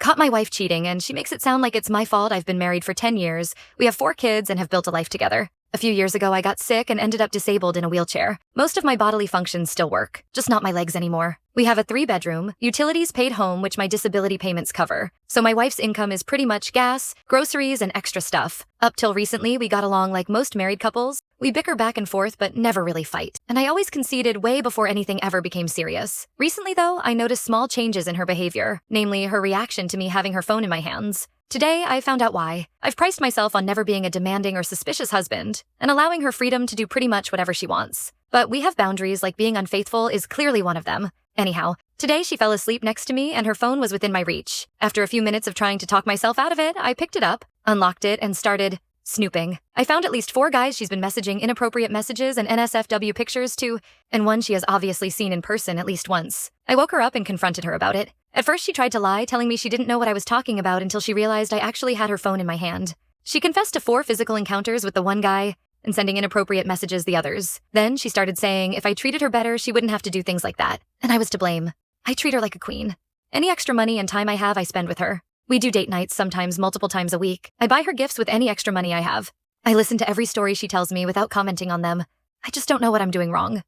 Caught my wife cheating, and she makes it sound like it's my fault. I've been married for 10 years. We have 4 kids and have built a life together. A few years ago, I got sick and ended up disabled in a wheelchair. Most of my bodily functions still work, just not my legs anymore. We have a 3-bedroom, utilities paid home which my disability payments cover. So my wife's income is pretty much gas, groceries, and extra stuff. Up till recently, we got along like most married couples. We bicker back and forth but never really fight. And I always conceded way before anything ever became serious. Recently though, I noticed small changes in her behavior, namely her reaction to me having her phone in my hands. Today, I found out why. I've priced myself on never being a demanding or suspicious husband, and allowing her freedom to do pretty much whatever she wants. But we have boundaries, like being unfaithful is clearly one of them. Anyhow, today she fell asleep next to me and her phone was within my reach. After a few minutes of trying to talk myself out of it, I picked it up, unlocked it, and started snooping. I found at least 4 guys she's been messaging inappropriate messages and NSFW pictures to, and one she has obviously seen in person at least once. I woke her up and confronted her about it. At first she tried to lie, telling me she didn't know what I was talking about until she realized I actually had her phone in my hand. She confessed to 4 physical encounters with the one guy and sending inappropriate messages the others. Then she started saying if I treated her better, she wouldn't have to do things like that, and I was to blame. I treat her like a queen. Any extra money and time I have, I spend with her. We do date nights, sometimes multiple times a week. I buy her gifts with any extra money I have. I listen to every story she tells me without commenting on them. I just don't know what I'm doing wrong.